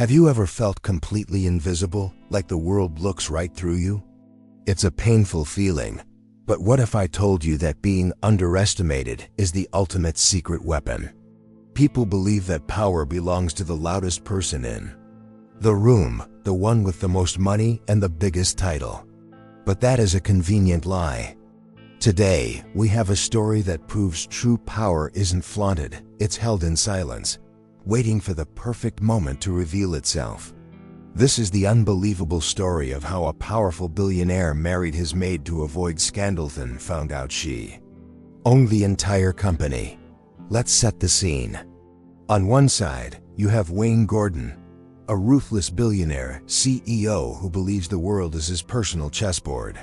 Have you ever felt completely invisible, like the world looks right through you? It's a painful feeling, but what if I told you that being underestimated is the ultimate secret weapon? People believe that power belongs to the loudest person in the room, the one with the most money and the biggest title. But that is a convenient lie. Today, we have a story that proves true power isn't flaunted, it's held in silence, waiting for the perfect moment to reveal itself. This is the unbelievable story of how a powerful billionaire married his maid to avoid scandal, then found out she owned the entire company. Let's set the scene. On one side, you have Wayne Gordon, a ruthless billionaire CEO who believes the world is his personal chessboard.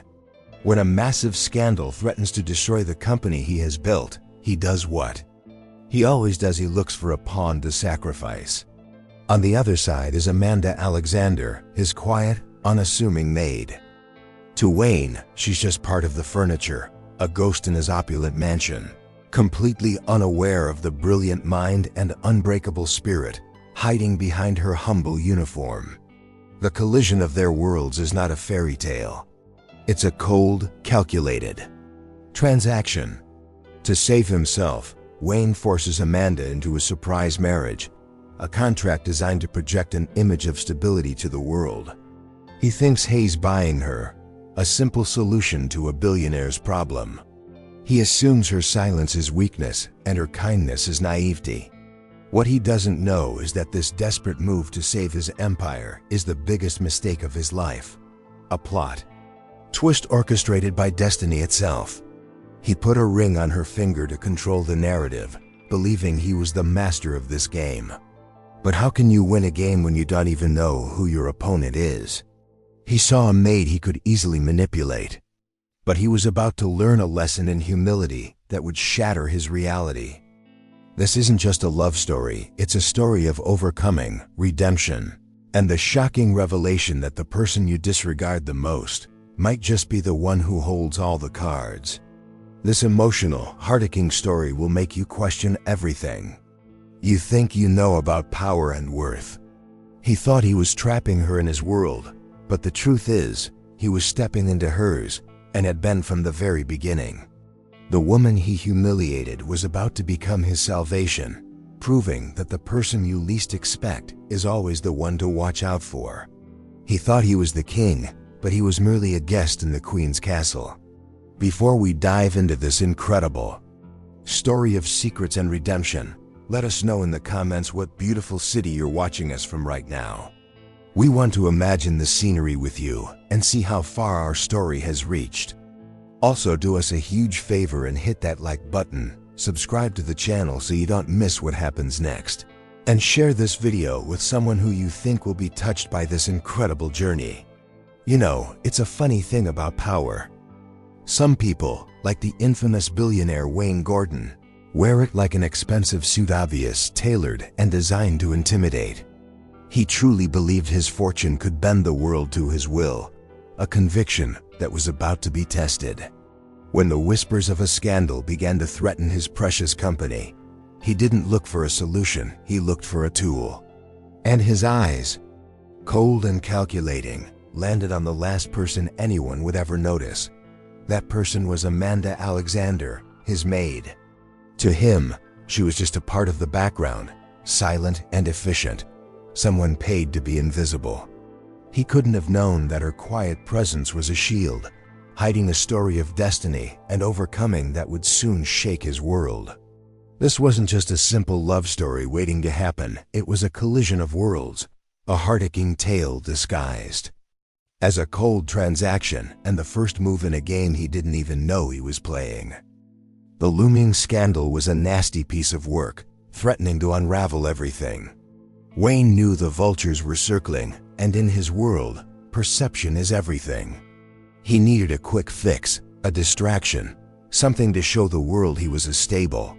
When a massive scandal threatens to destroy the company he has built, he does what he always does: he looks for a pawn to sacrifice. On the other side is Amanda Alexander, his quiet, unassuming maid. To Wayne, she's just part of the furniture, a ghost in his opulent mansion, completely unaware of the brilliant mind and unbreakable spirit hiding behind her humble uniform. The collision of their worlds is not a fairy tale. It's a cold, calculated transaction. To save himself, Wayne forces Amanda into a surprise marriage, a contract designed to project an image of stability to the world. He thinks he's buying her, a simple solution to a billionaire's problem. He assumes her silence is weakness and her kindness is naivety. What he doesn't know is that this desperate move to save his empire is the biggest mistake of his life. A plot twist orchestrated by destiny itself. He put a ring on her finger to control the narrative, believing he was the master of this game. But how can you win a game when you don't even know who your opponent is? He saw a maid he could easily manipulate, but he was about to learn a lesson in humility that would shatter his reality. This isn't just a love story, it's a story of overcoming, redemption, and the shocking revelation that the person you disregard the most might just be the one who holds all the cards. This emotional, heart-aching story will make you question everything you think you know about power and worth. He thought he was trapping her in his world, but the truth is, he was stepping into hers, and had been from the very beginning. The woman he humiliated was about to become his salvation, proving that the person you least expect is always the one to watch out for. He thought he was the king, but he was merely a guest in the queen's castle. Before we dive into this incredible story of secrets and redemption, let us know in the comments what beautiful city you're watching us from right now. We want to imagine the scenery with you and see how far our story has reached. Also, do us a huge favor and hit that like button, subscribe to the channel so you don't miss what happens next, and share this video with someone who you think will be touched by this incredible journey. You know, it's a funny thing about power. Some people, like the infamous billionaire Wayne Gordon, wear it like an expensive suit, obvious, tailored, and designed to intimidate. He truly believed his fortune could bend the world to his will, a conviction that was about to be tested. When the whispers of a scandal began to threaten his precious company, he didn't look for a solution, he looked for a tool. And his eyes, cold and calculating, landed on the last person anyone would ever notice. That person was Amanda Alexander, his maid. To him, she was just a part of the background, silent and efficient, someone paid to be invisible. He couldn't have known that her quiet presence was a shield, hiding a story of destiny and overcoming that would soon shake his world. This wasn't just a simple love story waiting to happen, it was a collision of worlds, a heart-aching tale disguised as a cold transaction and the first move in a game he didn't even know he was playing. The looming scandal was a nasty piece of work, threatening to unravel everything. Wayne knew the vultures were circling, and in his world, perception is everything. He needed a quick fix, a distraction, something to show the world he was a stable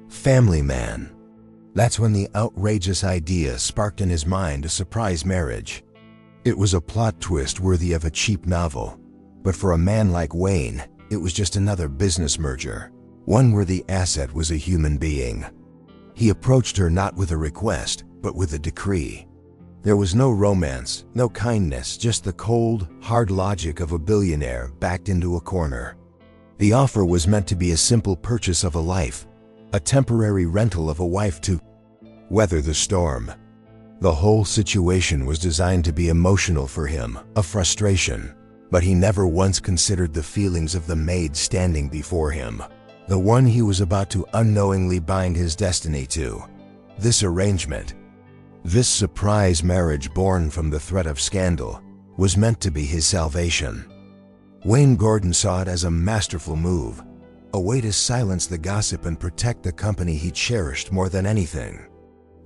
family man. That's when the outrageous idea sparked in his mind a surprise marriage. It was a plot twist worthy of a cheap novel, but for a man like Wayne, it was just another business merger, one where the asset was a human being. He approached her not with a request, but with a decree. There was no romance, no kindness, just the cold, hard logic of a billionaire backed into a corner. The offer was meant to be a simple purchase of a life, a temporary rental of a wife to weather the storm. The whole situation was designed to be emotional for him, a frustration, but he never once considered the feelings of the maid standing before him, the one he was about to unknowingly bind his destiny to. This arrangement, this surprise marriage born from the threat of scandal, was meant to be his salvation. Wayne Gordon saw it as a masterful move, a way to silence the gossip and protect the company he cherished more than anything.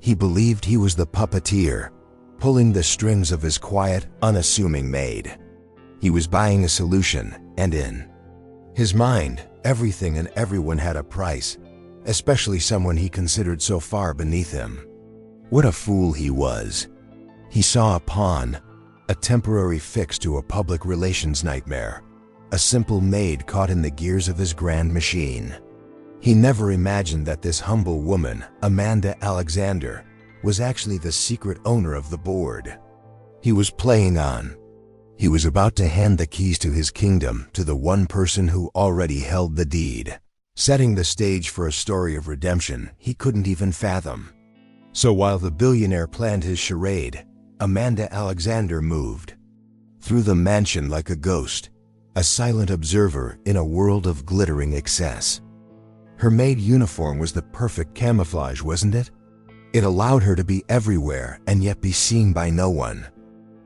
He believed he was the puppeteer, pulling the strings of his quiet, unassuming maid. He was buying a solution, and in his mind, everything and everyone had a price, especially someone he considered so far beneath him. What a fool he was. He saw a pawn, a temporary fix to a public relations nightmare, a simple maid caught in the gears of his grand machine. He never imagined that this humble woman, Amanda Alexander, was actually the secret owner of the board. He was playing on. He was about to hand the keys to his kingdom to the one person who already held the deed, setting the stage for a story of redemption he couldn't even fathom. So while the billionaire planned his charade, Amanda Alexander moved through the mansion like a ghost, a silent observer in a world of glittering excess. Her maid uniform was the perfect camouflage, wasn't it? It allowed her to be everywhere and yet be seen by no one.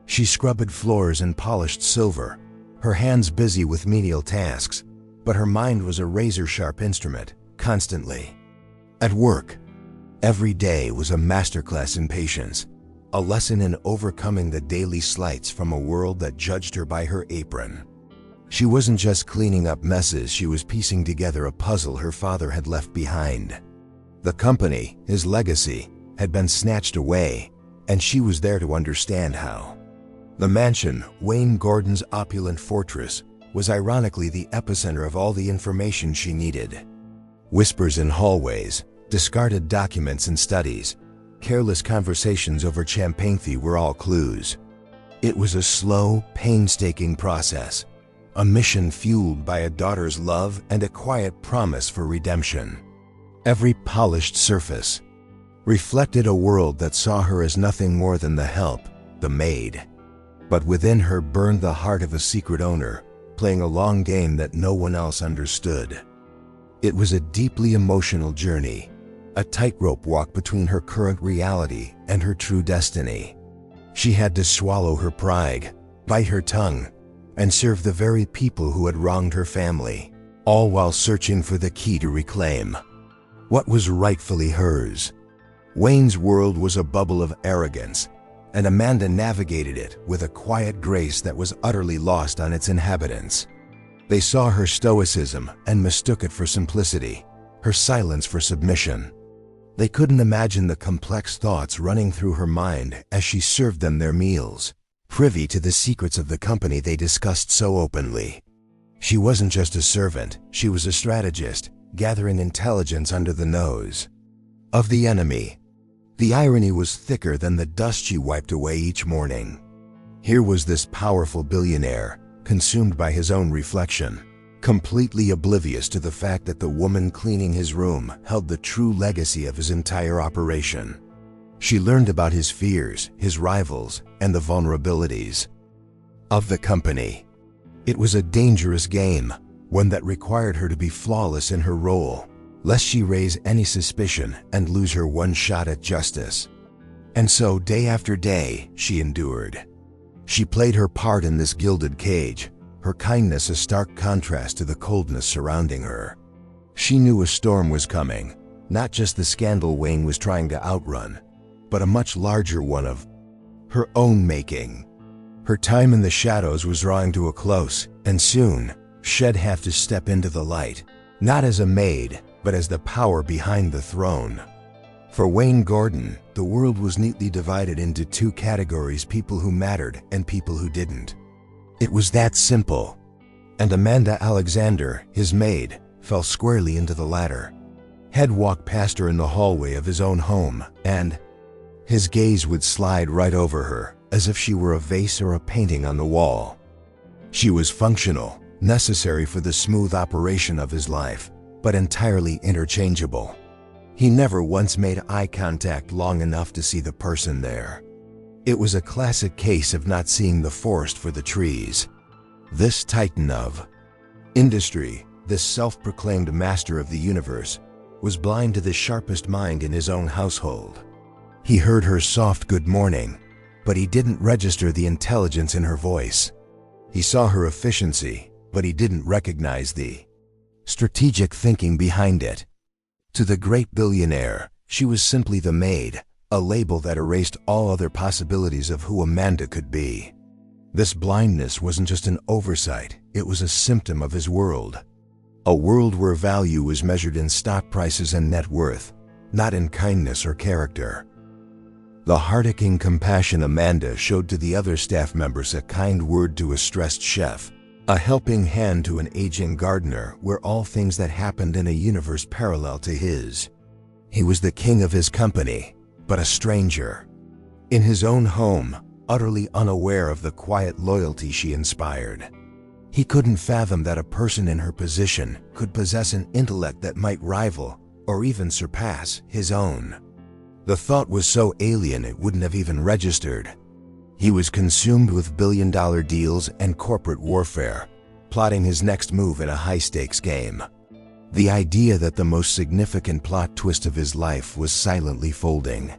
She scrubbed floors and polished silver, her hands busy with menial tasks, but her mind was a razor-sharp instrument, constantly at work. Every day was a masterclass in patience, a lesson in overcoming the daily slights from a world that judged her by her apron. She wasn't just cleaning up messes, she was piecing together a puzzle her father had left behind. The company, his legacy, had been snatched away, and she was there to understand how. The mansion, Wayne Gordon's opulent fortress, was ironically the epicenter of all the information she needed. Whispers in hallways, discarded documents and studies, careless conversations over champagne were all clues. It was a slow, painstaking process, a mission fueled by a daughter's love and a quiet promise for redemption. Every polished surface reflected a world that saw her as nothing more than the help, the maid. But within her burned the heart of a secret owner, playing a long game that no one else understood. It was a deeply emotional journey, a tightrope walk between her current reality and her true destiny. She had to swallow her pride, bite her tongue, and serve the very people who had wronged her family, all while searching for the key to reclaim what was rightfully hers. Wayne's world was a bubble of arrogance, and Amanda navigated it with a quiet grace that was utterly lost on its inhabitants. They saw her stoicism and mistook it for simplicity, her silence for submission. They couldn't imagine the complex thoughts running through her mind as she served them their meals, privy to the secrets of the company they discussed so openly. She wasn't just a servant, she was a strategist, gathering intelligence under the nose of the enemy. The irony was thicker than the dust she wiped away each morning. Here was this powerful billionaire, consumed by his own reflection, completely oblivious to the fact that the woman cleaning his room held the true legacy of his entire operation. She learned about his fears, his rivals, and the vulnerabilities of the company. It was a dangerous game, one that required her to be flawless in her role, lest she raise any suspicion and lose her one shot at justice. And so, day after day, she endured. She played her part in this gilded cage, her kindness a stark contrast to the coldness surrounding her. She knew a storm was coming, not just the scandal Wayne was trying to outrun, but a much larger one of her own making. Her time in the shadows was drawing to a close, and soon, she'd have to step into the light, not as a maid, but as the power behind the throne. For Wayne Gordon, the world was neatly divided into two categories: people who mattered and people who didn't. It was that simple. And Amanda Alexander, his maid, fell squarely into the latter. He'd walked past her in the hallway of his own home, and His gaze would slide right over her, as if she were a vase or a painting on the wall. She was functional, necessary for the smooth operation of his life, but entirely interchangeable. He never once made eye contact long enough to see the person there. It was a classic case of not seeing the forest for the trees. This titan of industry, this self-proclaimed master of the universe, was blind to the sharpest mind in his own household. He heard her soft good morning, but he didn't register the intelligence in her voice. He saw her efficiency, but he didn't recognize the strategic thinking behind it. To the great billionaire, she was simply the maid, a label that erased all other possibilities of who Amanda could be. This blindness wasn't just an oversight, it was a symptom of his world. A world where value was measured in stock prices and net worth, not in kindness or character. The heart-aching compassion Amanda showed to the other staff members, a kind word to a stressed chef, a helping hand to an aging gardener, were all things that happened in a universe parallel to his. He was the king of his company, but a stranger. In his own home, utterly unaware of the quiet loyalty she inspired. He couldn't fathom that a person in her position could possess an intellect that might rival, or even surpass, his own. The thought was so alien it wouldn't have even registered. He was consumed with billion-dollar deals and corporate warfare, plotting his next move in a high-stakes game. The idea that the most significant plot twist of his life was silently folding.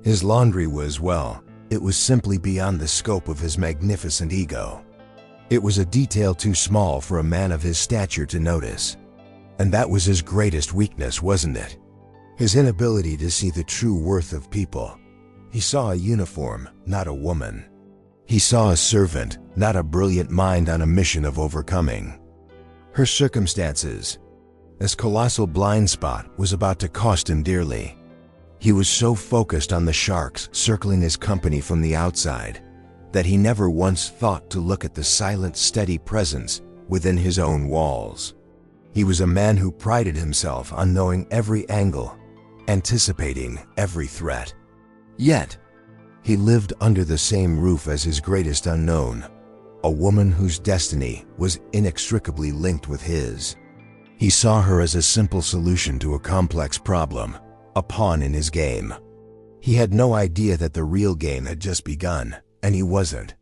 His laundry was, well, it was simply beyond the scope of his magnificent ego. It was a detail too small for a man of his stature to notice. And that was his greatest weakness, wasn't it? His inability to see the true worth of people. He saw a uniform, not a woman. He saw a servant, not a brilliant mind on a mission of overcoming her circumstances. This colossal blind spot was about to cost him dearly. He was so focused on the sharks circling his company from the outside that he never once thought to look at the silent, steady presence within his own walls. He was a man who prided himself on knowing every angle, anticipating every threat. Yet, he lived under the same roof as his greatest unknown, a woman whose destiny was inextricably linked with his. He saw her as a simple solution to a complex problem, a pawn in his game. He had no idea that the real game had just begun, and he wasn't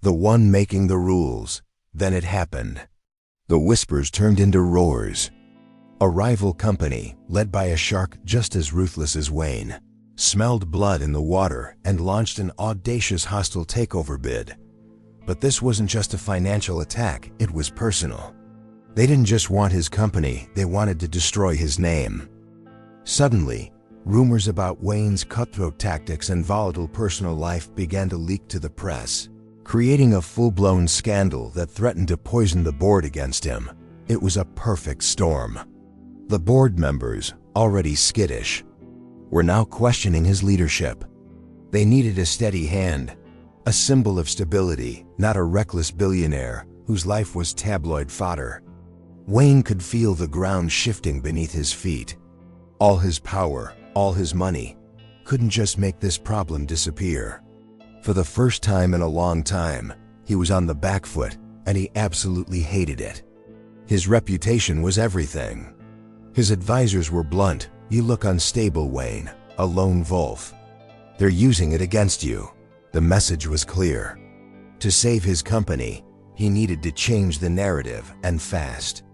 the one making the rules. Then it happened. The whispers turned into roars. A rival company, led by a shark just as ruthless as Wayne, smelled blood in the water and launched an audacious hostile takeover bid. But this wasn't just a financial attack, it was personal. They didn't just want his company, they wanted to destroy his name. Suddenly, rumors about Wayne's cutthroat tactics and volatile personal life began to leak to the press, creating a full-blown scandal that threatened to poison the board against him. It was a perfect storm. The board members, already skittish, were now questioning his leadership. They needed a steady hand, a symbol of stability, not a reckless billionaire whose life was tabloid fodder. Wayne could feel the ground shifting beneath his feet. All his power, all his money, couldn't just make this problem disappear. For the first time in a long time, he was on the back foot, and he absolutely hated it. His reputation was everything. His advisors were blunt. "You look unstable, Wayne, a lone wolf. They're using it against you." The message was clear. To save his company, he needed to change the narrative, and fast.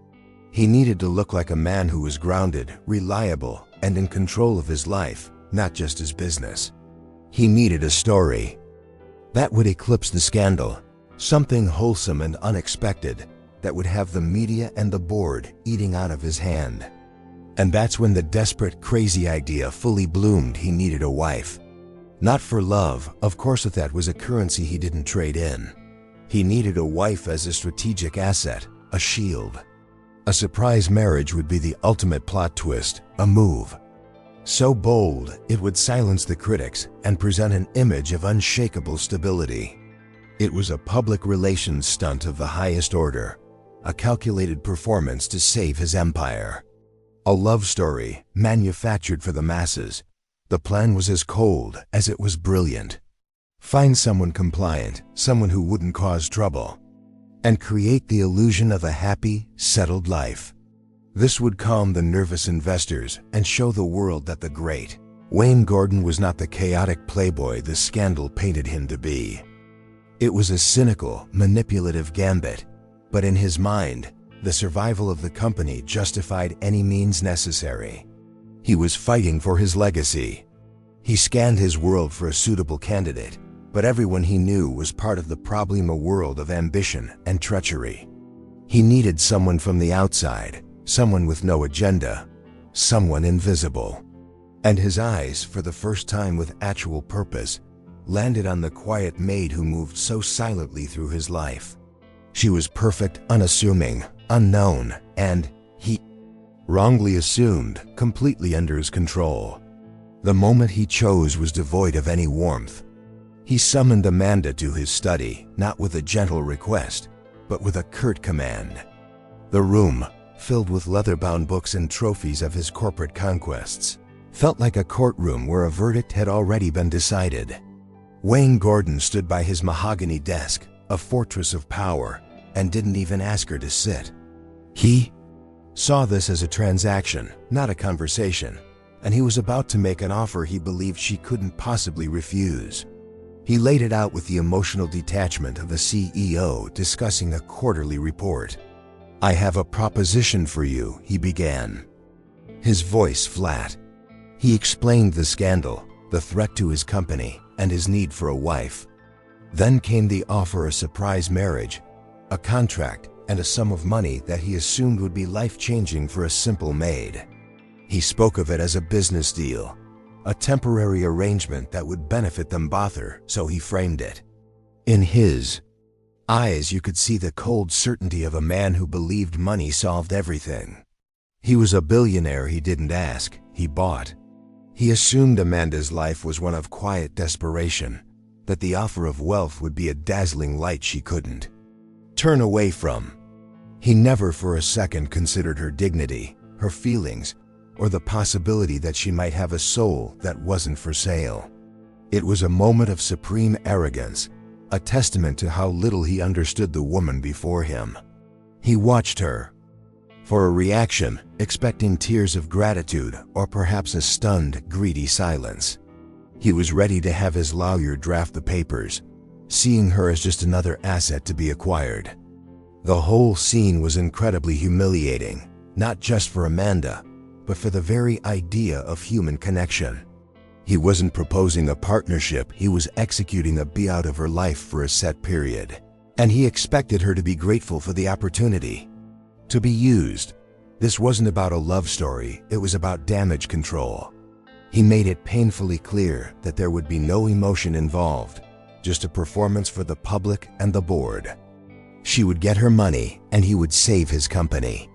He needed to look like a man who was grounded, reliable, and in control of his life, not just his business. He needed a story that would eclipse the scandal, something wholesome and unexpected that would have the media and the board eating out of his hand. And that's when the desperate, crazy idea fully bloomed. He needed a wife. Not for love, of course, if that was a currency he didn't trade in. He needed a wife as a strategic asset, a shield. A surprise marriage would be the ultimate plot twist, a move so bold it would silence the critics and present an image of unshakable stability. It was a public relations stunt of the highest order, a calculated performance to save his empire. A love story manufactured for the masses, The plan was as cold as it was brilliant. Find someone compliant, someone who wouldn't cause trouble, and create the illusion of a happy, settled life. This would calm the nervous investors and show the world that the great Wayne Gordon was not the chaotic playboy the scandal painted him to be. It was a cynical, manipulative gambit, but in his mind, the survival of the company justified any means necessary. He was fighting for his legacy. He scanned his world for a suitable candidate, but everyone he knew was part of the problem, a world of ambition and treachery. He needed someone from the outside, someone with no agenda, someone invisible. And his eyes, for the first time with actual purpose, landed on the quiet maid who moved so silently through his life. She was perfect, unassuming, unknown, and, he wrongly assumed, completely under his control. The moment he chose was devoid of any warmth. He summoned Amanda to his study, not with a gentle request, but with a curt command. The room, filled with leather-bound books and trophies of his corporate conquests, felt like a courtroom where a verdict had already been decided. Wayne Gordon stood by his mahogany desk, a fortress of power, and didn't even ask her to sit. He saw this as a transaction, not a conversation, and he was about to make an offer he believed she couldn't possibly refuse. He laid it out with the emotional detachment of a CEO discussing a quarterly report. "I have a proposition for you," he began, his voice flat. He explained the scandal, the threat to his company, and his need for a wife. Then came the offer, a surprise marriage, a contract, and a sum of money that he assumed would be life-changing for a simple maid. He spoke of it as a business deal, a temporary arrangement that would benefit them both, so he framed it. In his eyes you could see the cold certainty of a man who believed money solved everything. He was a billionaire. He didn't ask, he bought. He assumed Amanda's life was one of quiet desperation, that the offer of wealth would be a dazzling light she couldn't turn away from. He never for a second considered her dignity, her feelings, or the possibility that she might have a soul that wasn't for sale. It was a moment of supreme arrogance, a testament to how little he understood the woman before him. He watched her for a reaction, expecting tears of gratitude or perhaps a stunned, greedy silence. He was ready to have his lawyer draft the papers, seeing her as just another asset to be acquired. The whole scene was incredibly humiliating, not just for Amanda, but for the very idea of human connection. He wasn't proposing a partnership, he was executing a buyout of her life for a set period. And he expected her to be grateful for the opportunity to be used. This wasn't about a love story, it was about damage control. He made it painfully clear that there would be no emotion involved, just a performance for the public and the board. She would get her money, and he would save his company.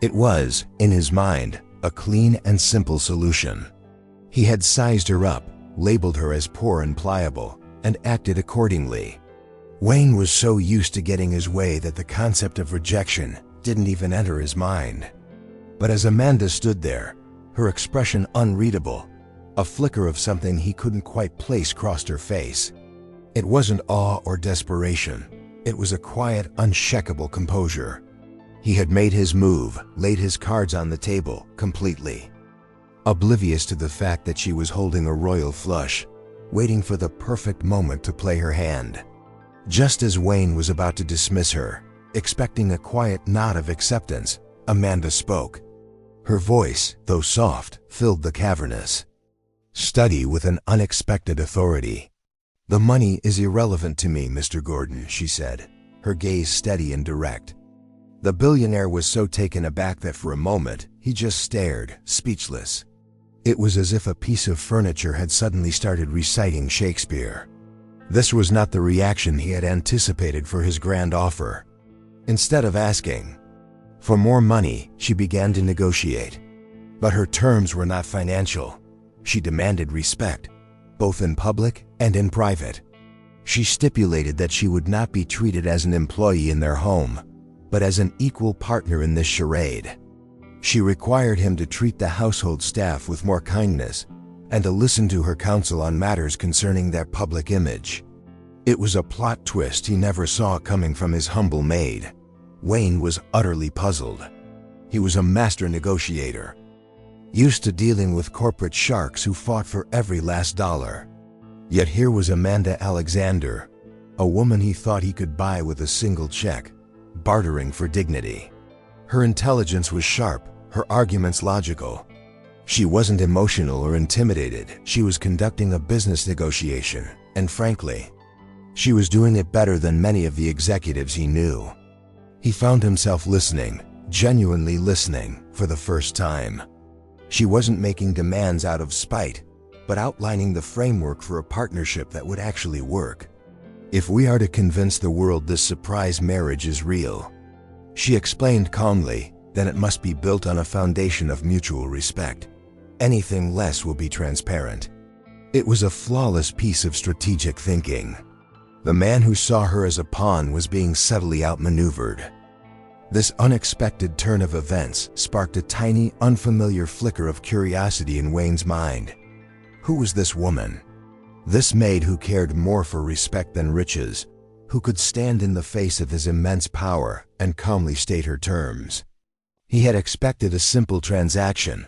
It was, in his mind, a clean and simple solution. He had sized her up, labeled her as poor and pliable, and acted accordingly. Wayne was so used to getting his way that the concept of rejection didn't even enter his mind. But as Amanda stood there, her expression unreadable, a flicker of something he couldn't quite place crossed her face. It wasn't awe or desperation. It was a quiet, unshakable composure. He had made his move, laid his cards on the table, completely oblivious to the fact that she was holding a royal flush, waiting for the perfect moment to play her hand. Just as Wayne was about to dismiss her, expecting a quiet nod of acceptance, Amanda spoke. Her voice, though soft, filled the cavernous study with an unexpected authority. "The money is irrelevant to me, Mr. Gordon," she said, her gaze steady and direct. The billionaire was so taken aback that for a moment, he just stared, speechless. It was as if a piece of furniture had suddenly started reciting Shakespeare. This was not the reaction he had anticipated for his grand offer. Instead of asking for more money, she began to negotiate. But her terms were not financial. She demanded respect, both in public and in private. She stipulated that she would not be treated as an employee in their home, but as an equal partner in this charade. She required him to treat the household staff with more kindness, and to listen to her counsel on matters concerning their public image. It was a plot twist he never saw coming from his humble maid. Wayne was utterly puzzled. He was a master negotiator, used to dealing with corporate sharks who fought for every last dollar. Yet here was Amanda Alexander, a woman he thought he could buy with a single check, bartering for dignity. Her intelligence was sharp, her arguments logical. She wasn't emotional or intimidated. She was conducting a business negotiation, and frankly, she was doing it better than many of the executives he knew. He found himself listening, genuinely listening, for the first time. She wasn't making demands out of spite, but outlining the framework for a partnership that would actually work. If we are to convince the world this surprise marriage is real, she explained calmly, then it must be built on a foundation of mutual respect. Anything less will be transparent. It was a flawless piece of strategic thinking. The man who saw her as a pawn was being subtly outmaneuvered. This unexpected turn of events sparked a tiny, unfamiliar flicker of curiosity in Wayne's mind. Who was this woman? This maid who cared more for respect than riches, who could stand in the face of his immense power and calmly state her terms. He had expected a simple transaction,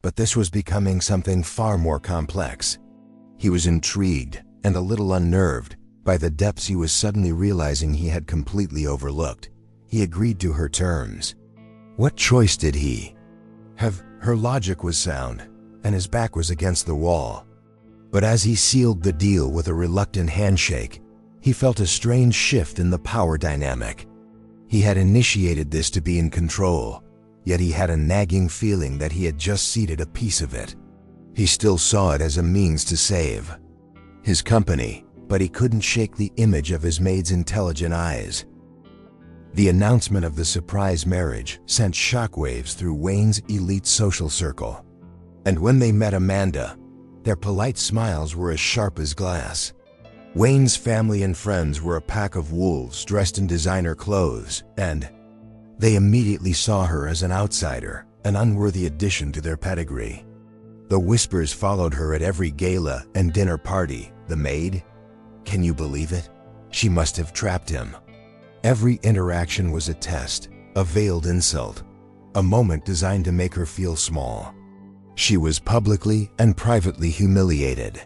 but this was becoming something far more complex. He was intrigued and a little unnerved by the depths he was suddenly realizing he had completely overlooked. He agreed to her terms. What choice did he have? Her logic was sound, and his back was against the wall. But as he sealed the deal with a reluctant handshake, he felt a strange shift in the power dynamic. He had initiated this to be in control, yet he had a nagging feeling that he had just ceded a piece of it. He still saw it as a means to save his company, but he couldn't shake the image of his maid's intelligent eyes. The announcement of the surprise marriage sent shockwaves through Wayne's elite social circle. And when they met Amanda, their polite smiles were as sharp as glass. Wayne's family and friends were a pack of wolves dressed in designer clothes, and they immediately saw her as an outsider, an unworthy addition to their pedigree. The whispers followed her at every gala and dinner party. The maid? Can you believe it? She must have trapped him. Every interaction was a test, a veiled insult, a moment designed to make her feel small. She was publicly and privately humiliated.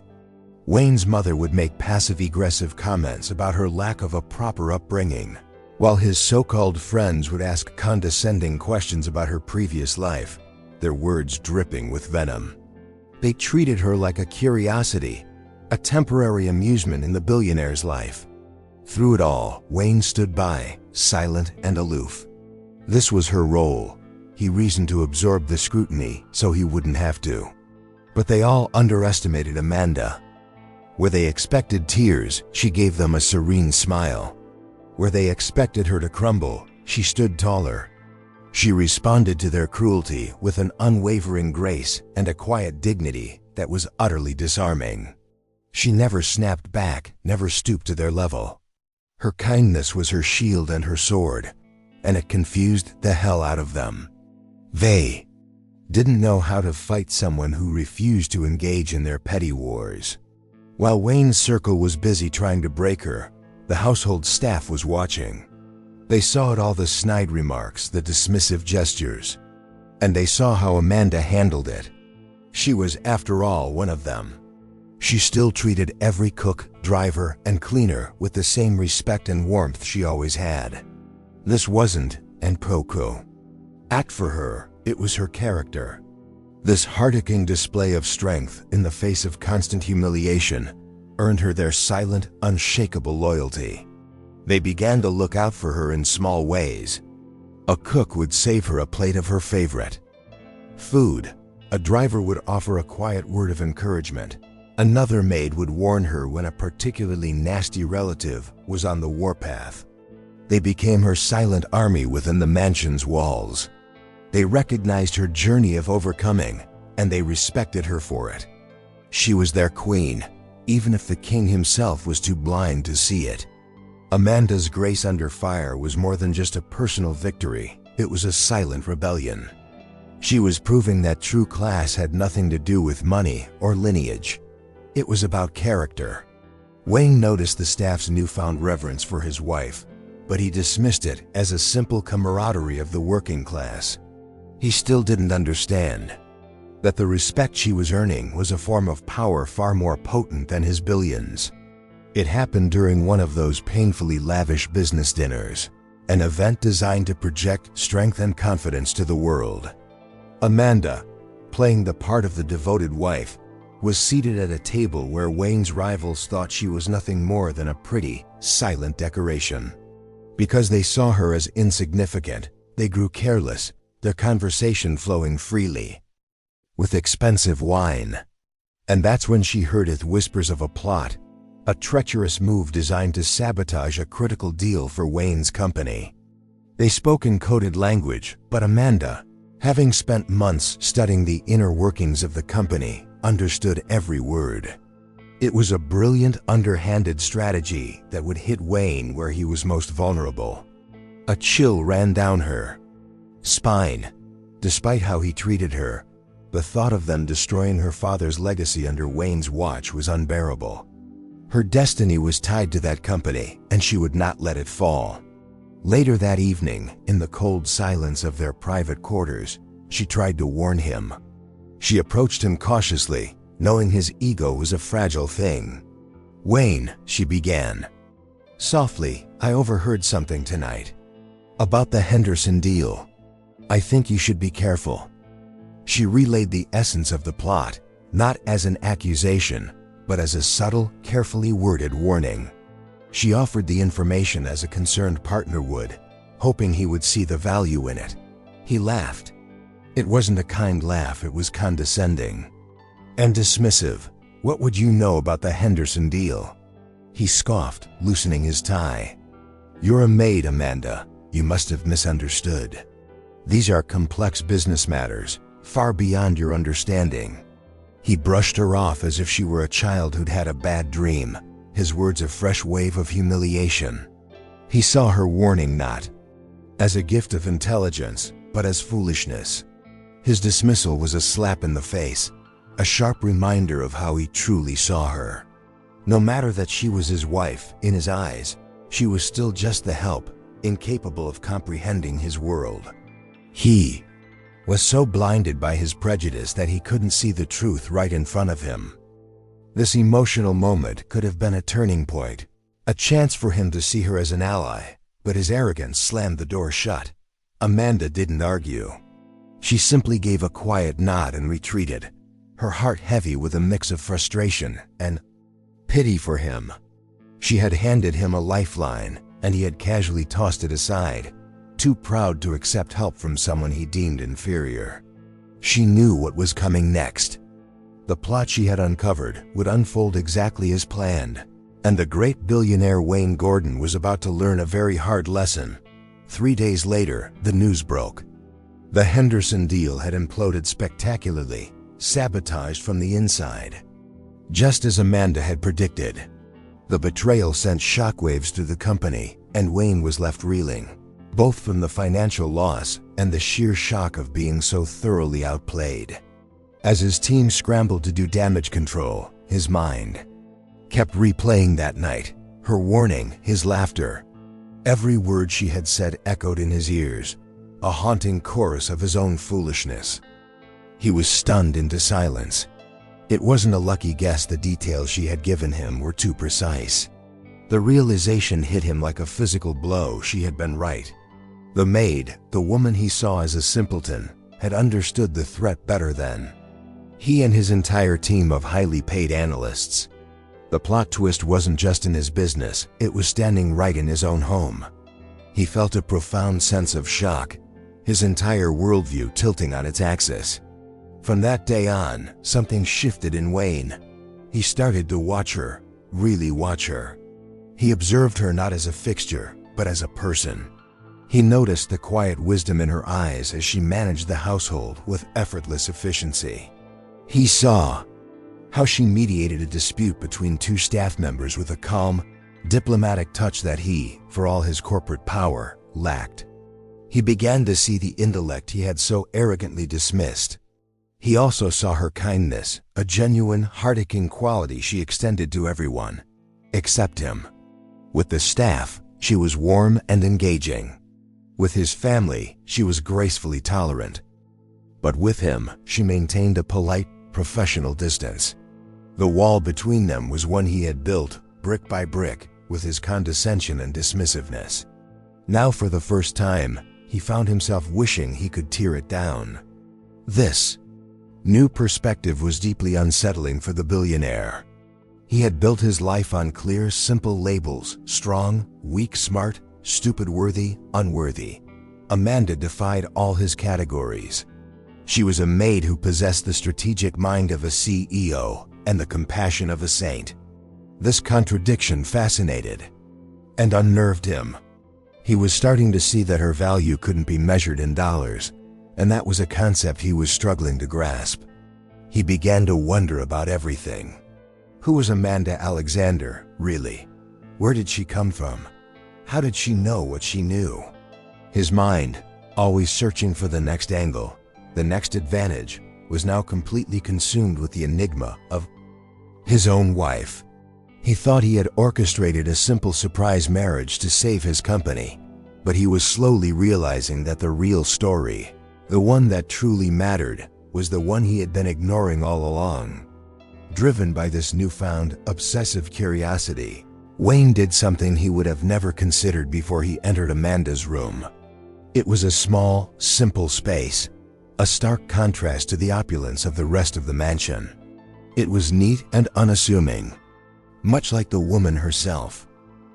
Wayne's mother would make passive-aggressive comments about her lack of a proper upbringing, while his so-called friends would ask condescending questions about her previous life, their words dripping with venom. They treated her like a curiosity, a temporary amusement in the billionaire's life. Through it all, Wayne stood by, silent and aloof. This was her role. He reasoned to absorb the scrutiny so he wouldn't have to. But they all underestimated Amanda. Where they expected tears, she gave them a serene smile. Where they expected her to crumble, she stood taller. She responded to their cruelty with an unwavering grace and a quiet dignity that was utterly disarming. She never snapped back, never stooped to their level. Her kindness was her shield and her sword, and it confused the hell out of them. They didn't know how to fight someone who refused to engage in their petty wars. While Wayne's circle was busy trying to break her, the household staff was watching. They saw it all, the snide remarks, the dismissive gestures, and they saw how Amanda handled it. She was, after all, one of them. She still treated every cook, driver, and cleaner with the same respect and warmth she always had. This wasn't an pro-co act for her, it was her character. This heart-aching display of strength in the face of constant humiliation earned her their silent, unshakable loyalty. They began to look out for her in small ways. A cook would save her a plate of her favorite food. A driver would offer a quiet word of encouragement. Another maid would warn her when a particularly nasty relative was on the warpath. They became her silent army within the mansion's walls. They recognized her journey of overcoming, and they respected her for it. She was their queen, even if the king himself was too blind to see it. Amanda's grace under fire was more than just a personal victory, it was a silent rebellion. She was proving that true class had nothing to do with money or lineage. It was about character. Wayne noticed the staff's newfound reverence for his wife, but he dismissed it as a simple camaraderie of the working class. He still didn't understand that the respect she was earning was a form of power far more potent than his billions. It happened during one of those painfully lavish business dinners, an event designed to project strength and confidence to the world. Amanda, playing the part of the devoted wife, was seated at a table where Wayne's rivals thought she was nothing more than a pretty, silent decoration. Because they saw her as insignificant, they grew careless, their conversation flowing freely with expensive wine. And that's when she heard whispers of a plot, a treacherous move designed to sabotage a critical deal for Wayne's company. They spoke in coded language, but Amanda, having spent months studying the inner workings of the company, understood every word. It was a brilliant, underhanded strategy that would hit Wayne where he was most vulnerable. A chill ran down her spine. Despite how he treated her, the thought of them destroying her father's legacy under Wayne's watch was unbearable. Her destiny was tied to that company, and she would not let it fall. Later that evening, in the cold silence of their private quarters, she tried to warn him. She approached him cautiously, knowing his ego was a fragile thing. "Wayne," she began. "Softly, I overheard something tonight. About the Henderson deal. I think you should be careful." She relayed the essence of the plot, not as an accusation, but as a subtle, carefully worded warning. She offered the information as a concerned partner would, hoping he would see the value in it. He laughed. It wasn't a kind laugh, it was condescending and dismissive. "What would you know about the Henderson deal?" He scoffed, loosening his tie. "You're a maid, Amanda. You must have misunderstood. These are complex business matters, far beyond your understanding." He brushed her off as if she were a child who'd had a bad dream, his words a fresh wave of humiliation. He saw her warning not as a gift of intelligence, but as foolishness. His dismissal was a slap in the face, a sharp reminder of how he truly saw her. No matter that she was his wife, in his eyes, she was still just the help, incapable of comprehending his world. He was so blinded by his prejudice that he couldn't see the truth right in front of him. This emotional moment could have been a turning point, a chance for him to see her as an ally, but his arrogance slammed the door shut. Amanda didn't argue. She simply gave a quiet nod and retreated, her heart heavy with a mix of frustration and pity for him. She had handed him a lifeline, and he had casually tossed it aside, too proud to accept help from someone he deemed inferior. She knew what was coming next. The plot she had uncovered would unfold exactly as planned, and the great billionaire Wayne Gordon was about to learn a very hard lesson. 3 days later, the news broke. The Henderson deal had imploded spectacularly, sabotaged from the inside. Just as Amanda had predicted, the betrayal sent shockwaves through the company, and Wayne was left reeling, both from the financial loss and the sheer shock of being so thoroughly outplayed. As his team scrambled to do damage control, his mind kept replaying that night, her warning, his laughter. Every word she had said echoed in his ears, a haunting chorus of his own foolishness. He was stunned into silence. It wasn't a lucky guess the details she had given him were too precise. The realization hit him like a physical blow. She had been right. The maid, the woman he saw as a simpleton, had understood the threat better than he and his entire team of highly paid analysts. The plot twist wasn't just in his business, it was standing right in his own home. He felt a profound sense of shock, his entire worldview tilting on its axis. From that day on, something shifted in Wayne. He started to watch her, really watch her. He observed her not as a fixture, but as a person. He noticed the quiet wisdom in her eyes as she managed the household with effortless efficiency. He saw how she mediated a dispute between 2 staff members with a calm, diplomatic touch that he, for all his corporate power, lacked. He began to see the intellect he had so arrogantly dismissed. He also saw her kindness, a genuine, heart-aching quality she extended to everyone, except him. With the staff, she was warm and engaging. With his family, she was gracefully tolerant. But with him, she maintained a polite, professional distance. The wall between them was one he had built, brick by brick, with his condescension and dismissiveness. Now for the first time, he found himself wishing he could tear it down. This new perspective was deeply unsettling for the billionaire. He had built his life on clear, simple labels: strong, weak, smart, stupid, worthy, unworthy. Amanda defied all his categories. She was a maid who possessed the strategic mind of a CEO and the compassion of a saint. This contradiction fascinated and unnerved him. He was starting to see that her value couldn't be measured in dollars, and that was a concept he was struggling to grasp. He began to wonder about everything. Who was Amanda Alexander, really? Where did she come from? How did she know what she knew? His mind, always searching for the next angle, the next advantage, was now completely consumed with the enigma of his own wife. He thought he had orchestrated a simple surprise marriage to save his company, but he was slowly realizing that the real story, the one that truly mattered, was the one he had been ignoring all along. Driven by this newfound, obsessive curiosity, Wayne did something he would have never considered before he entered Amanda's room. It was a small, simple space, a stark contrast to the opulence of the rest of the mansion. It was neat and unassuming, much like the woman herself.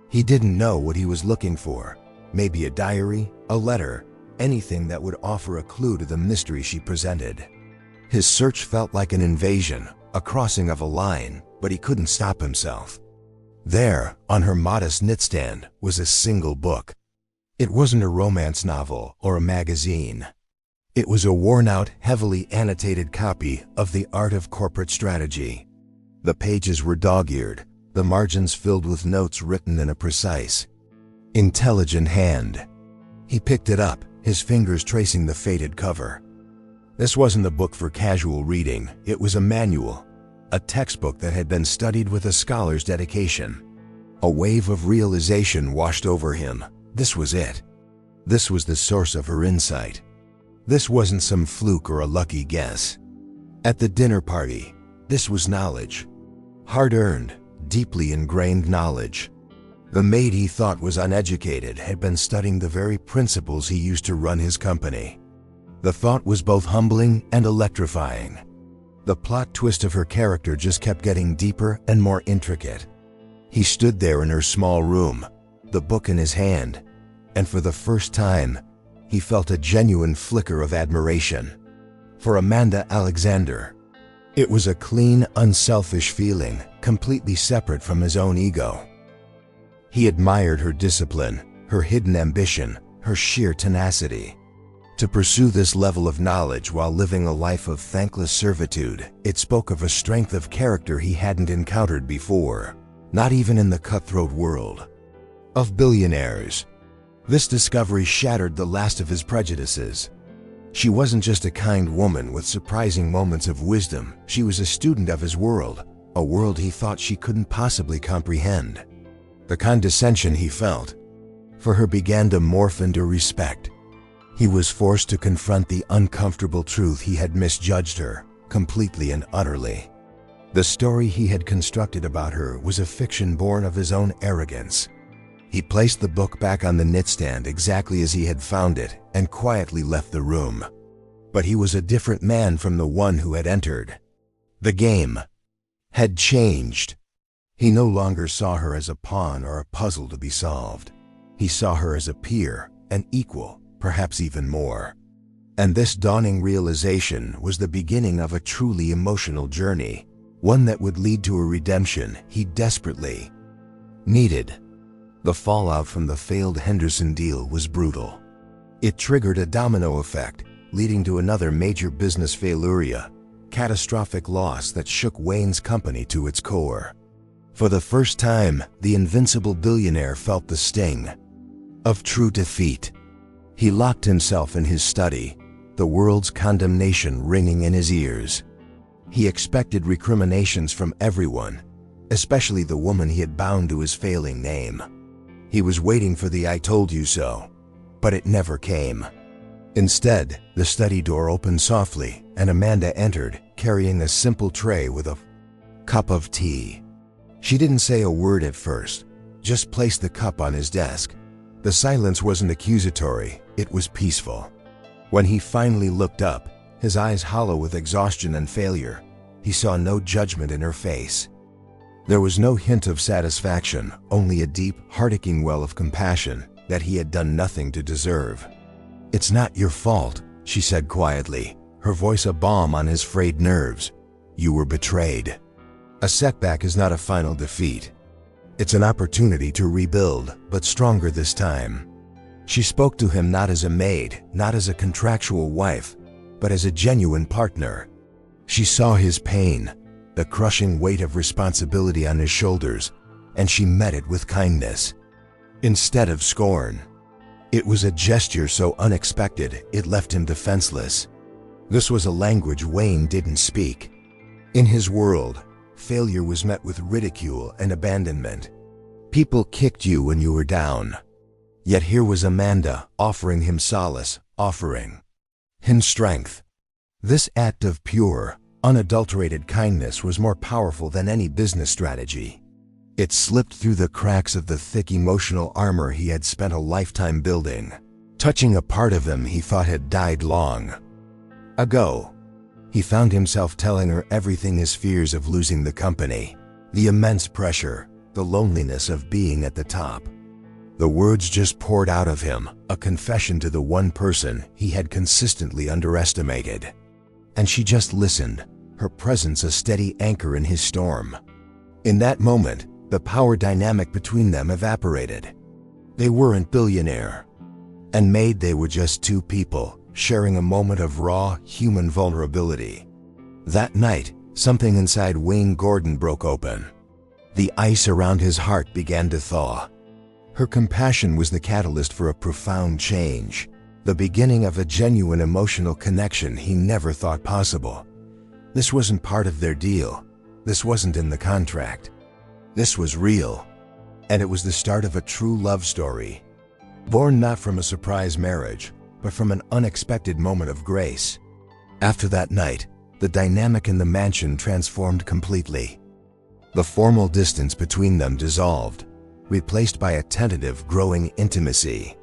He didn't know what he was looking for. Maybe a diary, a letter, anything that would offer a clue to the mystery she presented. His search felt like an invasion, a crossing of a line, but he couldn't stop himself. There, on her modest nightstand, was a single book. It wasn't a romance novel or a magazine. It was a worn-out, heavily annotated copy of The Art of Corporate Strategy. The pages were dog-eared, the margins filled with notes written in a precise, intelligent hand. He picked it up, his fingers tracing the faded cover. This wasn't a book for casual reading, it was a manual, a textbook that had been studied with a scholar's dedication. A wave of realization washed over him. This was it. This was the source of her insight. This wasn't some fluke or a lucky guess. At the dinner party, this was knowledge. Hard-earned, deeply ingrained knowledge. The maid he thought was uneducated had been studying the very principles he used to run his company. The thought was both humbling and electrifying. The plot twist of her character just kept getting deeper and more intricate. He stood there in her small room, the book in his hand, and for the first time, he felt a genuine flicker of admiration for Amanda Alexander. It was a clean, unselfish feeling, completely separate from his own ego. He admired her discipline, her hidden ambition, her sheer tenacity. To pursue this level of knowledge while living a life of thankless servitude, it spoke of a strength of character he hadn't encountered before, not even in the cutthroat world of billionaires. This discovery shattered the last of his prejudices. She wasn't just a kind woman with surprising moments of wisdom, she was a student of his world, a world he thought she couldn't possibly comprehend. The condescension he felt for her began to morph into respect. He was forced to confront the uncomfortable truth he had misjudged her, completely and utterly. The story he had constructed about her was a fiction born of his own arrogance. He placed the book back on the nightstand exactly as he had found it and quietly left the room. But he was a different man from the one who had entered. The game had changed. He no longer saw her as a pawn or a puzzle to be solved. He saw her as a peer, an equal, perhaps even more. And this dawning realization was the beginning of a truly emotional journey, one that would lead to a redemption he desperately needed. The fallout from the failed Henderson deal was brutal. It triggered a domino effect, leading to another major business failure, catastrophic loss that shook Wayne's company to its core. For the first time, the invincible billionaire felt the sting of true defeat. He locked himself in his study, the world's condemnation ringing in his ears. He expected recriminations from everyone, especially the woman he had bound to his failing name. He was waiting for the "I told you so," but it never came. Instead, the study door opened softly and Amanda entered, carrying a simple tray with a cup of tea. She didn't say a word at first, just placed the cup on his desk. The silence wasn't accusatory, it was peaceful. When he finally looked up, his eyes hollow with exhaustion and failure, he saw no judgment in her face. There was no hint of satisfaction, only a deep, heart-aching well of compassion that he had done nothing to deserve. "It's not your fault," she said quietly, her voice a balm on his frayed nerves. "You were betrayed. A setback is not a final defeat. It's an opportunity to rebuild, but stronger this time." She spoke to him not as a maid, not as a contractual wife, but as a genuine partner. She saw his pain, the crushing weight of responsibility on his shoulders, and she met it with kindness, instead of scorn. It was a gesture so unexpected it left him defenseless. This was a language Wayne didn't speak. In his world, failure was met with ridicule and abandonment. People kicked you when you were down. Yet here was Amanda offering him solace, offering him strength. This act of pure, unadulterated kindness was more powerful than any business strategy. It slipped through the cracks of the thick emotional armor he had spent a lifetime building, touching a part of him he thought had died long ago. He found himself telling her everything: his fears of losing the company, the immense pressure, the loneliness of being at the top. The words just poured out of him, a confession to the one person he had consistently underestimated. And she just listened, her presence a steady anchor in his storm. In that moment, the power dynamic between them evaporated. They weren't billionaire and MAID, they were just two people, sharing a moment of raw, human vulnerability. That night, something inside Wayne Gordon broke open. The ice around his heart began to thaw. Her compassion was the catalyst for a profound change, the beginning of a genuine emotional connection he never thought possible. This wasn't part of their deal. This wasn't in the contract. This was real. And it was the start of a true love story, born not from a surprise marriage, but from an unexpected moment of grace. After that night, the dynamic in the mansion transformed completely. The formal distance between them dissolved, replaced by a tentative, growing intimacy.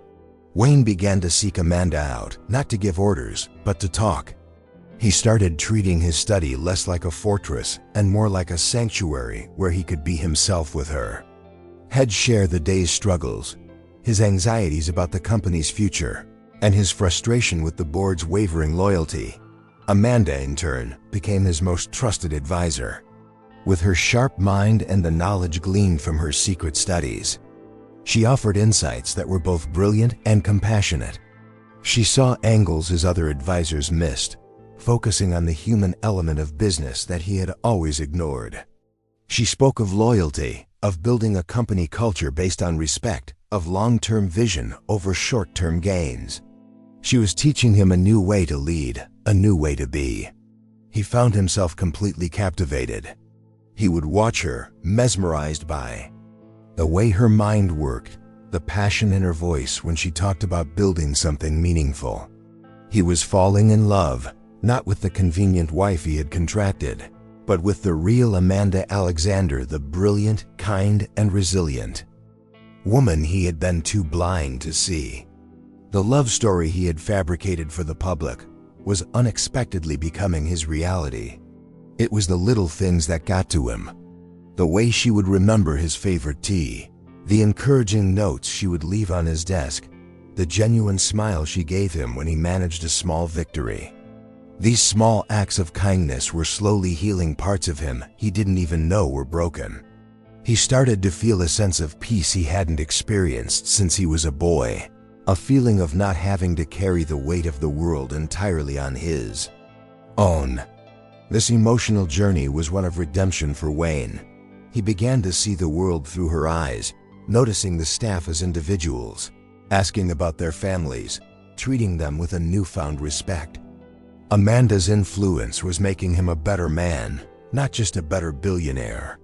Wayne began to seek Amanda out, not to give orders, but to talk. He started treating his study less like a fortress and more like a sanctuary where he could be himself with her. He'd share the day's struggles, his anxieties about the company's future, and his frustration with the board's wavering loyalty. Amanda, in turn, became his most trusted advisor. With her sharp mind and the knowledge gleaned from her secret studies, she offered insights that were both brilliant and compassionate. She saw angles his other advisors missed, focusing on the human element of business that he had always ignored. She spoke of loyalty, of building a company culture based on respect, of long-term vision over short-term gains. She was teaching him a new way to lead, a new way to be. He found himself completely captivated. He would watch her, mesmerized by the way her mind worked, the passion in her voice when she talked about building something meaningful. He was falling in love, not with the convenient wife he had contracted, but with the real Amanda Alexander, the brilliant, kind, and resilient woman he had been too blind to see. The love story he had fabricated for the public was unexpectedly becoming his reality. It was the little things that got to him. The way she would remember his favorite tea, the encouraging notes she would leave on his desk, the genuine smile she gave him when he managed a small victory. These small acts of kindness were slowly healing parts of him he didn't even know were broken. He started to feel a sense of peace he hadn't experienced since he was a boy, a feeling of not having to carry the weight of the world entirely on his own. This emotional journey was one of redemption for Wayne. He began to see the world through her eyes, noticing the staff as individuals, asking about their families, treating them with a newfound respect. Amanda's influence was making him a better man, not just a better billionaire.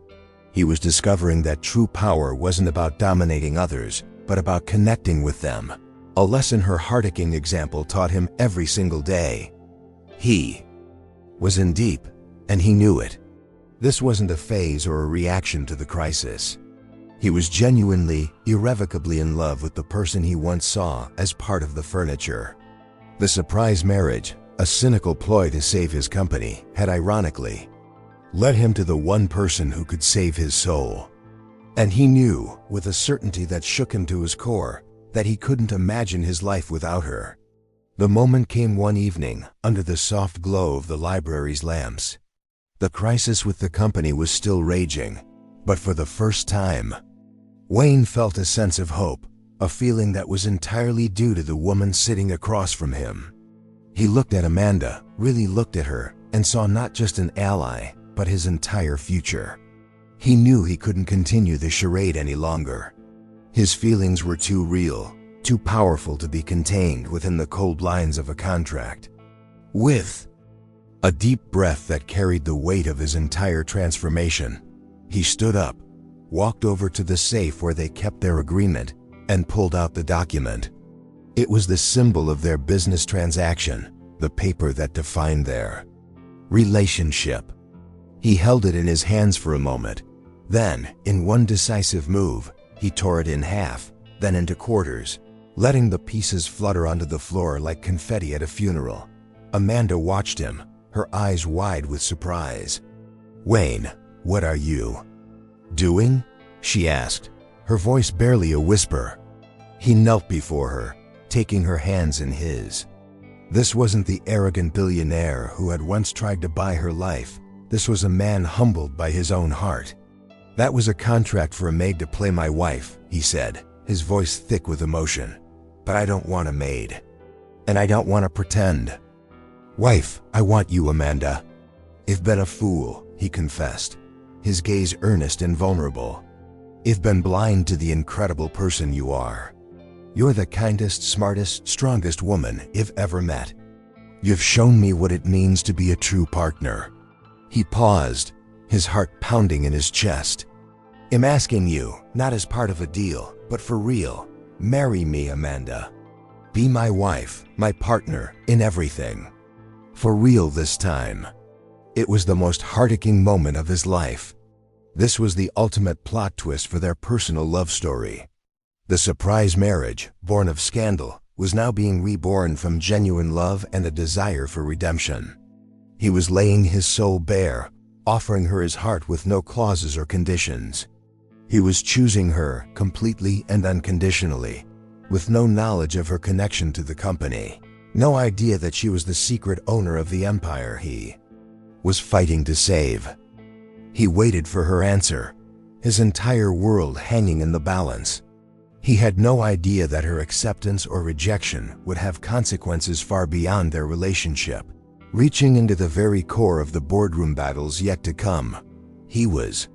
He was discovering that true power wasn't about dominating others, but about connecting with them, a lesson her heartaching example taught him every single day. He was in deep, and he knew it. This wasn't a phase or a reaction to the crisis. He was genuinely, irrevocably in love with the person he once saw as part of the furniture. The surprise marriage, a cynical ploy to save his company, had ironically led him to the one person who could save his soul. And he knew, with a certainty that shook him to his core, that he couldn't imagine his life without her. The moment came one evening, under the soft glow of the library's lamps. The crisis with the company was still raging, but for the first time, Wayne felt a sense of hope, a feeling that was entirely due to the woman sitting across from him. He looked at Amanda, really looked at her, and saw not just an ally, but his entire future. He knew he couldn't continue the charade any longer. His feelings were too real, too powerful to be contained within the cold lines of a contract. With a deep breath that carried the weight of his entire transformation, he stood up, walked over to the safe where they kept their agreement, and pulled out the document. It was the symbol of their business transaction, the paper that defined their relationship. He held it in his hands for a moment. Then, in one decisive move, he tore it in half, then into quarters, letting the pieces flutter onto the floor like confetti at a funeral. Amanda watched him, her eyes wide with surprise. "Wayne, what are you doing?" she asked, her voice barely a whisper. He knelt before her, taking her hands in his. This wasn't the arrogant billionaire who had once tried to buy her life. This was a man humbled by his own heart. "That was a contract for a maid to play my wife," he said, his voice thick with emotion. "But I don't want a maid. And I don't want to pretend. Wife, I want you, Amanda." "I've been a fool," he confessed, his gaze earnest and vulnerable. "I've been blind to the incredible person you are. You're the kindest, smartest, strongest woman I've ever met. You've shown me what it means to be a true partner." He paused, his heart pounding in his chest. "I'm asking you, not as part of a deal, but for real. Marry me, Amanda. Be my wife, my partner, in everything. For real this time." It was the most heartaching moment of his life. This was the ultimate plot twist for their personal love story. The surprise marriage, born of scandal, was now being reborn from genuine love and a desire for redemption. He was laying his soul bare, offering her his heart with no clauses or conditions. He was choosing her completely and unconditionally, with no knowledge of her connection to the company, no idea that she was the secret owner of the empire he was fighting to save. He waited for her answer, his entire world hanging in the balance. He had no idea that her acceptance or rejection would have consequences far beyond their relationship, reaching into the very core of the boardroom battles yet to come. He was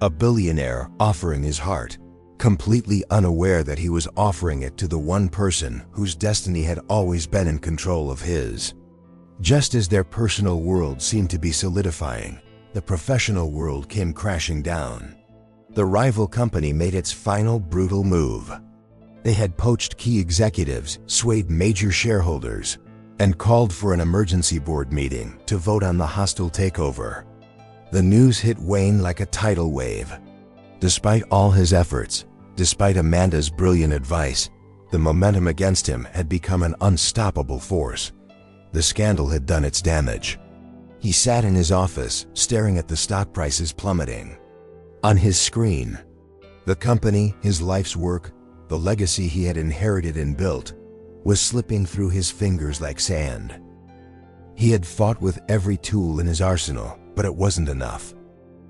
a billionaire offering his heart, completely unaware that he was offering it to the one person whose destiny had always been in control of his. Just as their personal world seemed to be solidifying, the professional world came crashing down. The rival company made its final brutal move. They had poached key executives, swayed major shareholders, and called for an emergency board meeting to vote on the hostile takeover. The news hit Wayne like a tidal wave. Despite all his efforts, despite Amanda's brilliant advice, the momentum against him had become an unstoppable force. The scandal had done its damage. He sat in his office, staring at the stock prices plummeting. On his screen, the company, his life's work, the legacy he had inherited and built, was slipping through his fingers like sand. He had fought with every tool in his arsenal, but it wasn't enough.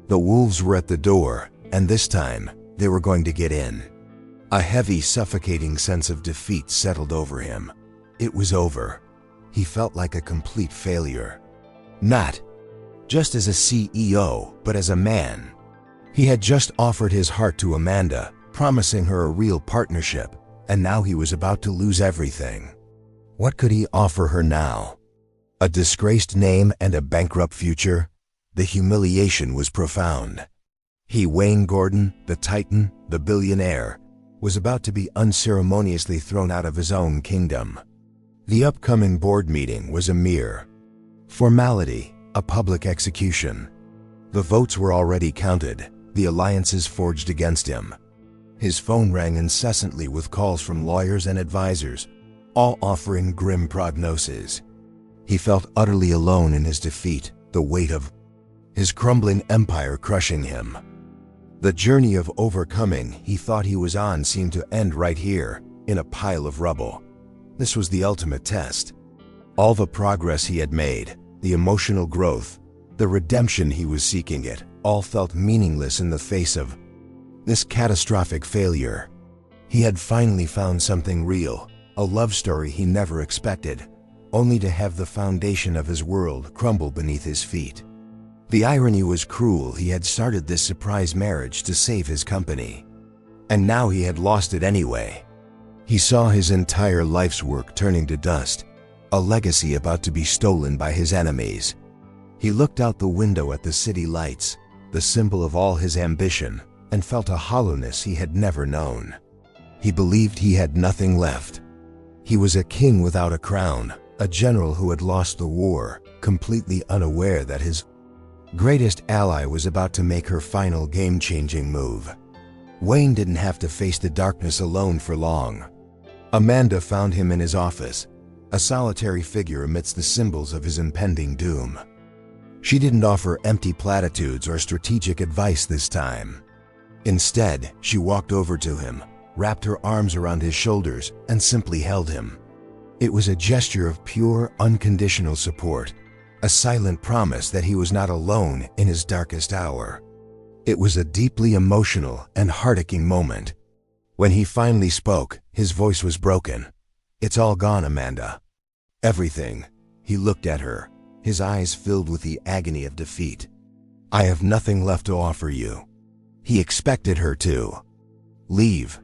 The wolves were at the door, and this time, they were going to get in. A heavy, suffocating sense of defeat settled over him. It was over. He felt like a complete failure. Not just as a CEO, but as a man. He had just offered his heart to Amanda, promising her a real partnership, and now he was about to lose everything. What could he offer her now? A disgraced name and a bankrupt future? The humiliation was profound. He, Wayne Gordon, the Titan, the billionaire, was about to be unceremoniously thrown out of his own kingdom. The upcoming board meeting was a mere formality, a public execution. The votes were already counted, the alliances forged against him. His phone rang incessantly with calls from lawyers and advisors, all offering grim prognoses. He felt utterly alone in his defeat, the weight of his crumbling empire crushing him. The journey of overcoming he thought he was on seemed to end right here, in a pile of rubble. This was the ultimate test. All the progress he had made, the emotional growth, the redemption he was seeking, it all felt meaningless in the face of this catastrophic failure. He had finally found something real, a love story he never expected, only to have the foundation of his world crumble beneath his feet. The irony was cruel. He had started this surprise marriage to save his company, and now he had lost it anyway. He saw his entire life's work turning to dust, a legacy about to be stolen by his enemies. He looked out the window at the city lights, the symbol of all his ambition, and felt a hollowness he had never known. He believed he had nothing left. He was a king without a crown, a general who had lost the war, completely unaware that his greatest ally was about to make her final game-changing move. Wayne didn't have to face the darkness alone for long. Amanda found him in his office, a solitary figure amidst the symbols of his impending doom. She didn't offer empty platitudes or strategic advice this time. Instead, she walked over to him, wrapped her arms around his shoulders, and simply held him. It was a gesture of pure, unconditional support, a silent promise that he was not alone in his darkest hour. It was a deeply emotional and heart-aching moment. When he finally spoke, his voice was broken. "It's all gone, Amanda. Everything." He looked at her, his eyes filled with the agony of defeat. "I have nothing left to offer you." He expected her to leave.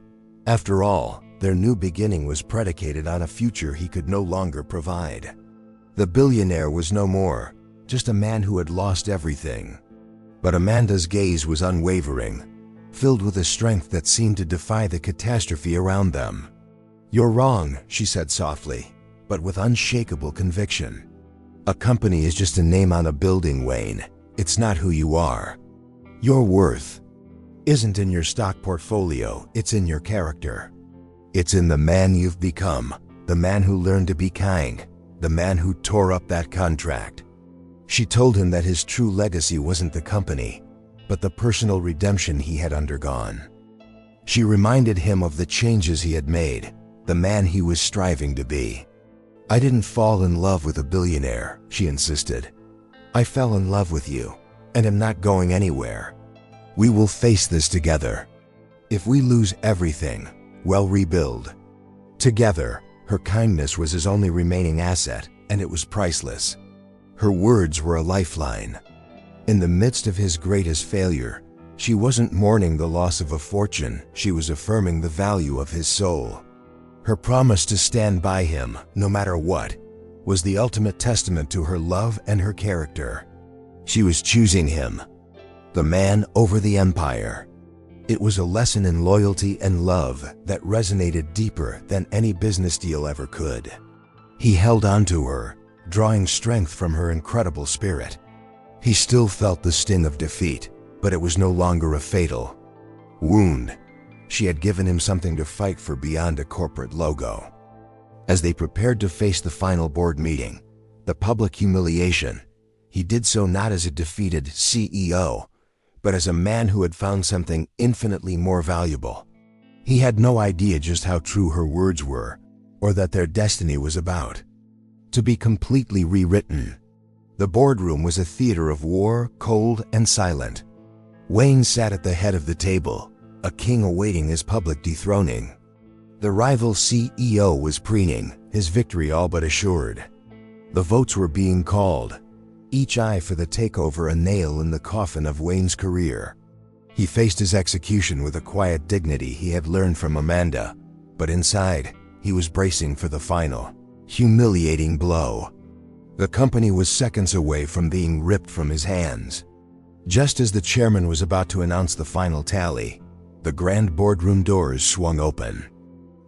After all, their new beginning was predicated on a future he could no longer provide. The billionaire was no more, just a man who had lost everything. But Amanda's gaze was unwavering, filled with a strength that seemed to defy the catastrophe around them. "You're wrong," she said softly, but with unshakable conviction. "A company is just a name on a building, Wayne. It's not who you are. Your worth isn't in your stock portfolio, it's in your character. It's in the man you've become, the man who learned to be kind, the man who tore up that contract." She told him that his true legacy wasn't the company, but the personal redemption he had undergone. She reminded him of the changes he had made, the man he was striving to be. "I didn't fall in love with a billionaire," she insisted. "I fell in love with you, and am not going anywhere. We will face this together. If we lose everything, we'll rebuild together." Her kindness was his only remaining asset, and it was priceless. Her words were a lifeline. In the midst of his greatest failure, she wasn't mourning the loss of a fortune, she was affirming the value of his soul. Her promise to stand by him, no matter what, was the ultimate testament to her love and her character. She was choosing him, the man over the empire. It was a lesson in loyalty and love that resonated deeper than any business deal ever could. He held on to her, drawing strength from her incredible spirit. He still felt the sting of defeat, but it was no longer a fatal wound. She had given him something to fight for beyond a corporate logo. As they prepared to face the final board meeting, the public humiliation, he did so not as a defeated CEO, but as a man who had found something infinitely more valuable. He had no idea just how true her words were, or that their destiny was about to be completely rewritten. The boardroom was a theater of war, cold and silent. Wayne sat at the head of the table, a king awaiting his public dethroning. The rival CEO was preening, his victory all but assured. The votes were being called, each eye for the takeover a nail in the coffin of Wayne's career. He faced his execution with a quiet dignity he had learned from Amanda, but inside, he was bracing for the final. Humiliating blow. The company was seconds away from being ripped from his hands. Just as the chairman was about to announce the final tally, the grand boardroom doors swung open.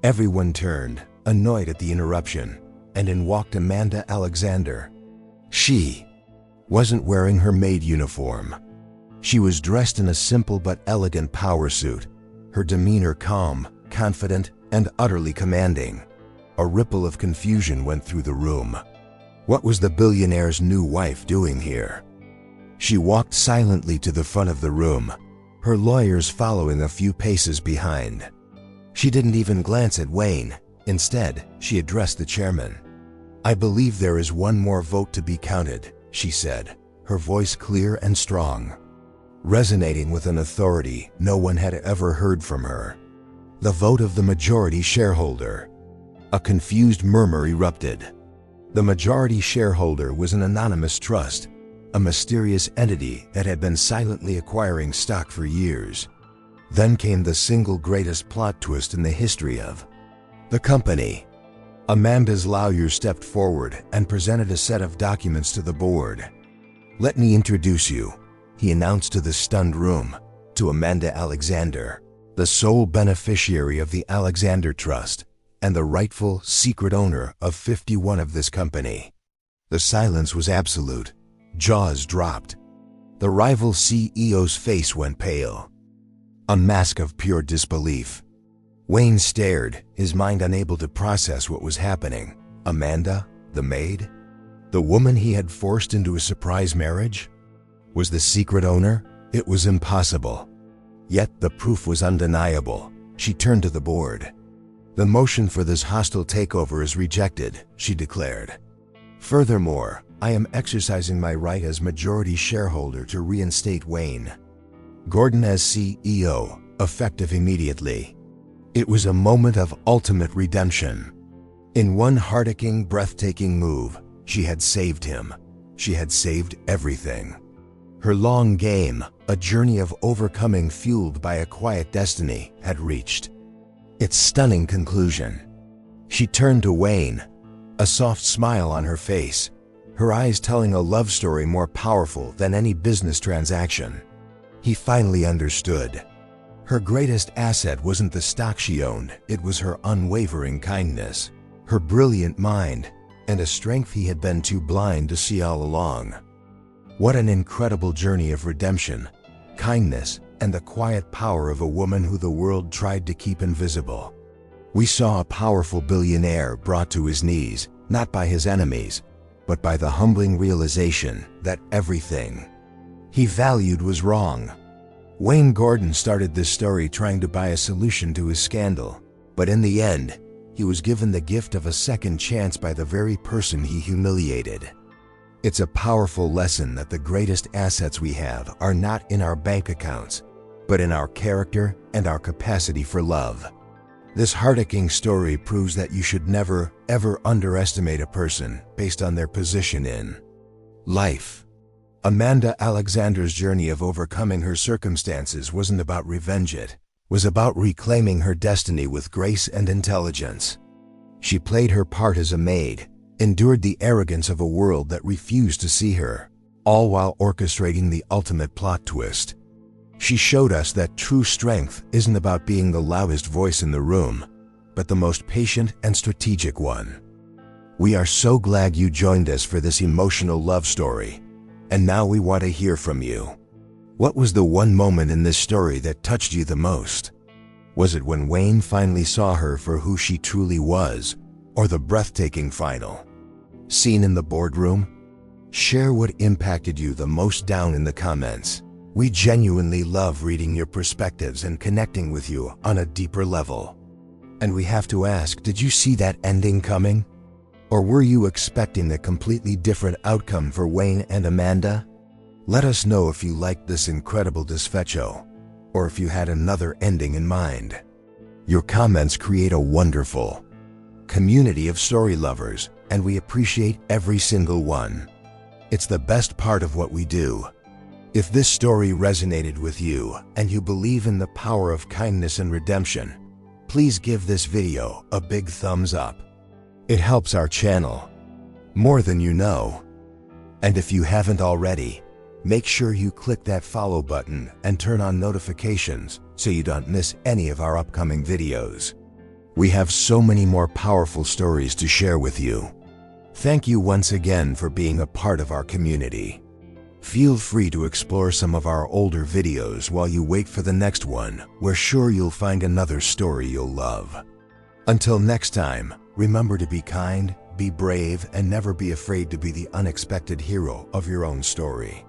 Everyone turned, annoyed at the interruption, and in walked Amanda Alexander. She wasn't wearing her maid uniform. She was dressed in a simple but elegant power suit, her demeanor calm, confident, and utterly commanding. A ripple of confusion went through the room. What was the billionaire's new wife doing here? She walked silently to the front of the room, her lawyers following a few paces behind. She didn't even glance at Wayne. Instead, she addressed the chairman. "I believe there is one more vote to be counted," she said, her voice clear and strong, resonating with an authority no one had ever heard from her. The vote of the majority shareholder. A confused murmur erupted. The majority shareholder was an anonymous trust, a mysterious entity that had been silently acquiring stock for years. Then came the single greatest plot twist in the history of the company. Amanda's lawyer stepped forward and presented a set of documents to the board. "Let me introduce you," he announced to the stunned room, to Amanda Alexander, the sole beneficiary of the Alexander Trust and the rightful secret owner of 51 of this company. The silence was absolute. Jaws dropped. The rival CEO's face went pale, a mask of pure disbelief. Wayne stared, his mind unable to process what was happening. Amanda, the maid? The woman he had forced into a surprise marriage? Was the secret owner? It was impossible. Yet the proof was undeniable. She turned to the board. "The motion for this hostile takeover is rejected," she declared. "Furthermore, I am exercising my right as majority shareholder to reinstate Wayne Gordon as CEO, effective immediately." It was a moment of ultimate redemption. In one heart-aching, breathtaking move, she had saved him. She had saved everything. Her long game, a journey of overcoming fueled by a quiet destiny, had reached its stunning conclusion. She turned to Wayne, a soft smile on her face, her eyes telling a love story more powerful than any business transaction. He finally understood. Her greatest asset wasn't the stock she owned, it was her unwavering kindness, her brilliant mind, and a strength he had been too blind to see all along. What an incredible journey of redemption, kindness, and the quiet power of a woman who the world tried to keep invisible. We saw a powerful billionaire brought to his knees, not by his enemies, but by the humbling realization that everything he valued was wrong. Wayne Gordon started this story trying to buy a solution to his scandal, but in the end, he was given the gift of a second chance by the very person he humiliated. It's a powerful lesson that the greatest assets we have are not in our bank accounts, but in our character and our capacity for love. This heart-aching story proves that you should never, ever underestimate a person based on their position in life. Amanda Alexander's journey of overcoming her circumstances wasn't about revenge, it was about reclaiming her destiny with grace and intelligence. She played her part as a maid, endured the arrogance of a world that refused to see her, all while orchestrating the ultimate plot twist. She showed us that true strength isn't about being the loudest voice in the room, but the most patient and strategic one. We are so glad you joined us for this emotional love story, and now we want to hear from you. What was the one moment in this story that touched you the most? Was it when Wayne finally saw her for who she truly was, or the breathtaking final scene in the boardroom? Share what impacted you the most down in the comments. We genuinely love reading your perspectives and connecting with you on a deeper level. And we have to ask, did you see that ending coming? Or were you expecting a completely different outcome for Wayne and Amanda? Let us know if you liked this incredible desfecho, or if you had another ending in mind. Your comments create a wonderful community of story lovers, and we appreciate every single one. It's the best part of what we do. If this story resonated with you and you believe in the power of kindness and redemption, please give this video a big thumbs up. It helps our channel more than you know. And if you haven't already, make sure you click that follow button and turn on notifications so you don't miss any of our upcoming videos. We have so many more powerful stories to share with you. Thank you once again for being a part of our community. Feel free to explore some of our older videos while you wait for the next one. We're sure you'll find another story you'll love. Until next time, remember to be kind, be brave, and never be afraid to be the unexpected hero of your own story.